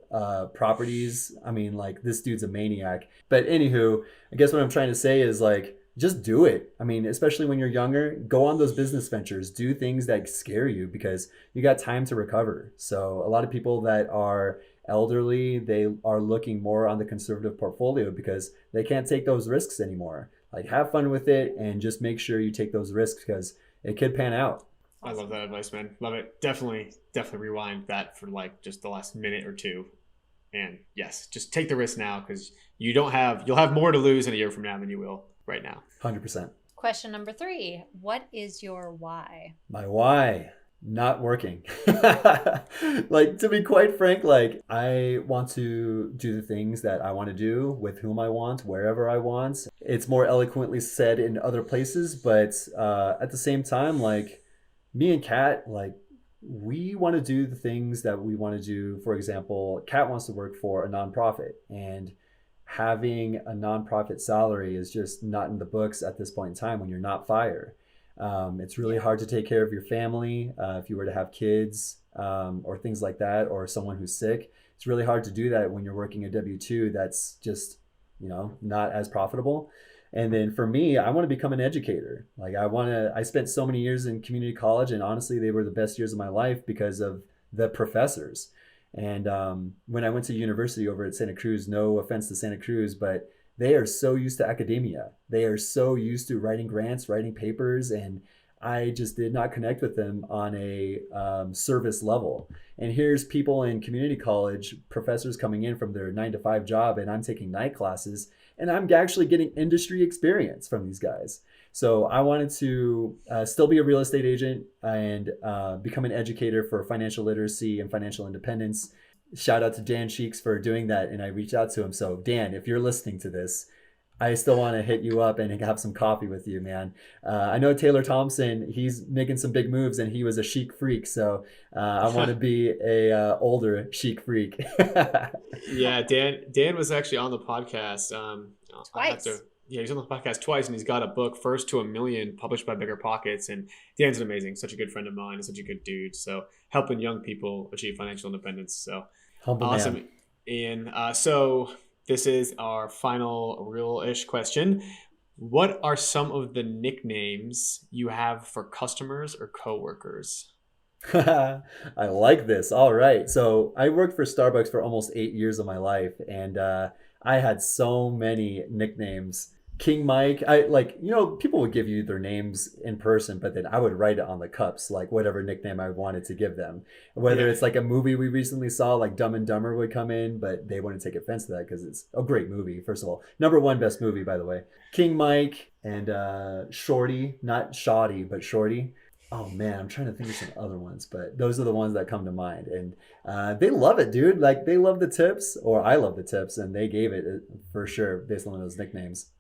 properties. I mean, like this dude's a maniac. But anywho, I guess what I'm trying to say is like, just do it. I mean, especially when you're younger, go on those business ventures, do things that scare you because you got time to recover. So a lot of people that are elderly, they are looking more on the conservative portfolio because they can't take those risks anymore. Like have fun with it and just make sure you take those risks because it could pan out. I love that advice, man. Love it. Definitely rewind that for like just the last minute or two. And yes, just take the risk now because you'll have more to lose in a year from now than you will right now. 100%. Question number 3. What is your why? My why? Not working. Like, to be quite frank, like I want to do the things that I want to do with whom I want, wherever I want. It's more eloquently said in other places, but at the same time, like me and Kat, like we want to do the things that we want to do. For example, Kat wants to work for a nonprofit, and having a nonprofit salary is just not in the books at this point in time when you're not FIRE. It's really hard to take care of your family if you were to have kids or things like that, or someone who's sick. It's really hard to do that when you're working a W-2 that's just, not as profitable. And then for me, I want to become an educator. Like I spent so many years in community college, and honestly, they were the best years of my life because of the professors. And when I went to university over at Santa Cruz, no offense to Santa Cruz, but they are so used to academia. They are so used to writing grants, writing papers, and I just did not connect with them on a service level. And here's people in community college, professors coming in from their 9-to-5 job, and I'm taking night classes, and I'm actually getting industry experience from these guys. So I wanted to still be a real estate agent and become an educator for financial literacy and financial independence. Shout out to Dan Cheeks for doing that. And I reached out to him. So Dan, if you're listening to this, I still want to hit you up and have some coffee with you, man. I know Taylor Thompson, he's making some big moves and he was a chic freak. So I want to be a older chic freak. Yeah, Dan was actually on the podcast. Twice. He's on the podcast twice, and he's got a book, First to a Million, published by Bigger Pockets. And Dan's amazing, such a good friend of mine, and such a good dude. So helping young people achieve financial independence. So Humble awesome, man. Ian. So this is our final real-ish question. What are some of the nicknames you have for customers or coworkers? I like this. All right. So I worked for Starbucks for almost 8 years of my life, and I had so many nicknames. King Mike. I like, people would give you their names in person, but then I would write it on the cups, like whatever nickname I wanted to give them. Whether it's like a movie we recently saw, like Dumb and Dumber would come in, but they wouldn't take offense to that because it's a great movie. First of all, #1 best movie, by the way. King Mike and Shorty, not Shoddy, but Shorty. Oh man, I'm trying to think of some other ones, but those are the ones that come to mind. And they love it, dude. Like they love the tips, or I love the tips, and they gave it for sure based on those nicknames.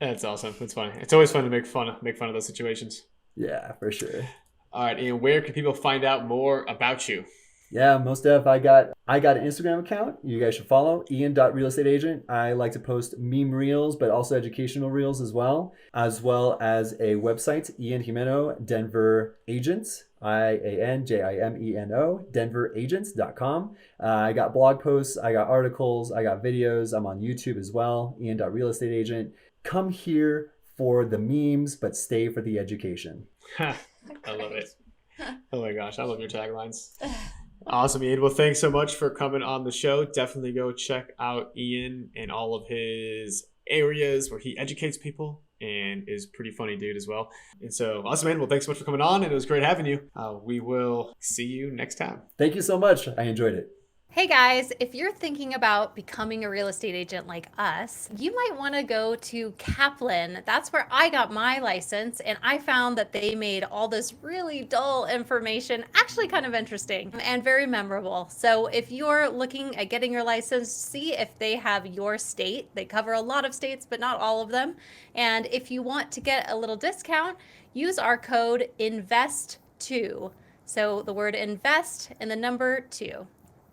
That's awesome. That's funny. It's always fun to make fun of those situations. Yeah, for sure. All right, Ian, where can people find out more about you? Yeah, most def. I got an Instagram account you guys should follow, ian.realestateagent. I like to post meme reels, but also educational reels as well as a website, Ian Jimeno, Denver Agents, IANJIMENO, denveragents.com. I got blog posts, I got articles, I got videos. I'm on YouTube as well, ian.realestateagent. Come here for the memes, but stay for the education. I love it. Oh my gosh, I love your taglines. Awesome, Ian. Well, thanks so much for coming on the show. Definitely go check out Ian and all of his areas where he educates people and is pretty funny dude as well. And so, awesome, man. Well, thanks so much for coming on, and it was great having you. We will see you next time. Thank you so much. I enjoyed it. Hey guys, if you're thinking about becoming a real estate agent like us, you might want to go to Kaplan. That's where I got my license, and I found that they made all this really dull information actually kind of interesting and very memorable. So if you're looking at getting your license, see if they have your state. They cover a lot of states, but not all of them. And if you want to get a little discount, use our code INVEST2. So the word invest and the number 2.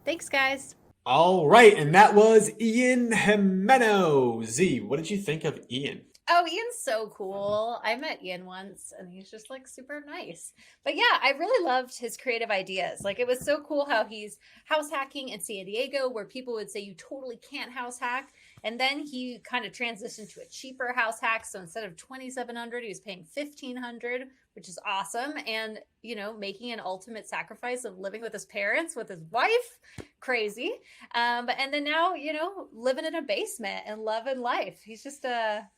Thanks, guys. All right, and that was Ian Jimeno. Z, what did you think of Ian? Oh, Ian's so cool. I met Ian once, and he's just like super nice. But yeah, I really loved his creative ideas. Like, it was so cool how he's house hacking in San Diego, where people would say you totally can't house hack. And then he kind of transitioned to a cheaper house hack. So instead of $2,700, he was paying $1,500, which is awesome. And, making an ultimate sacrifice of living with his parents, with his wife, crazy. And then now, living in a basement and loving life. He's just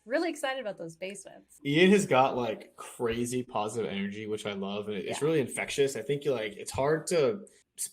really excited about those basements. Ian has got like crazy positive energy, which I love. And it's really infectious. I think it's hard to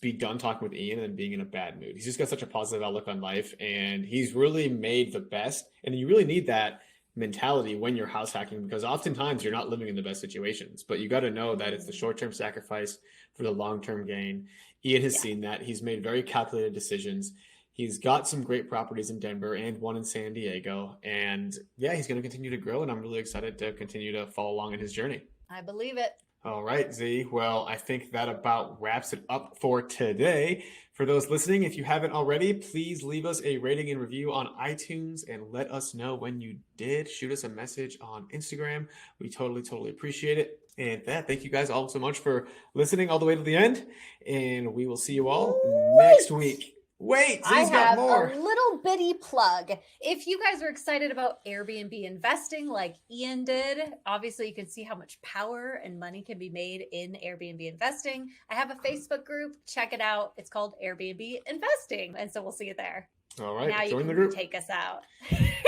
be done talking with Ian and being in a bad mood. He's just got such a positive outlook on life, and he's really made the best. And you really need that mentality when you're house hacking, because oftentimes you're not living in the best situations, but you got to know that it's the short-term sacrifice for the long-term gain. Ian has seen that. He's made very calculated decisions. He's got some great properties in Denver and one in San Diego. And he's going to continue to grow, and I'm really excited to continue to follow along in his journey. I believe it. All right, Z. Well, I think that about wraps it up for today. For those listening, if you haven't already, please leave us a rating and review on iTunes and let us know when you did. Shoot us a message on Instagram. We totally appreciate it. And thank you guys all so much for listening all the way to the end. And we will see you all next week. Wait, I have more. A little bitty plug. If you guys are excited about Airbnb investing like Ian did, obviously you can see how much power and money can be made in Airbnb investing. I have a Facebook group. Check it out. It's called Airbnb Investing. And so we'll see you there. All right. Now join you the can group. Take us out.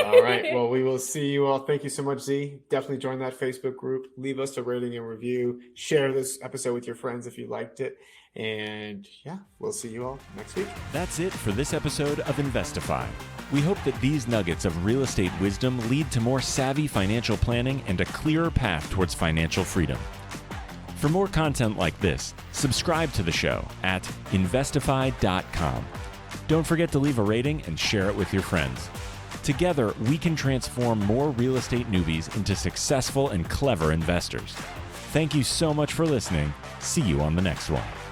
All right. Well, we will see you all. Thank you so much, Z. Definitely join that Facebook group. Leave us a rating and review. Share this episode with your friends if you liked it. And we'll see you all next week. That's it for this episode of Investify. We hope that these nuggets of real estate wisdom lead to more savvy financial planning and a clearer path towards financial freedom. For more content like this, subscribe to the show at investify.com. Don't forget to leave a rating and share it with your friends. Together, we can transform more real estate newbies into successful and clever investors. Thank you so much for listening. See you on the next one.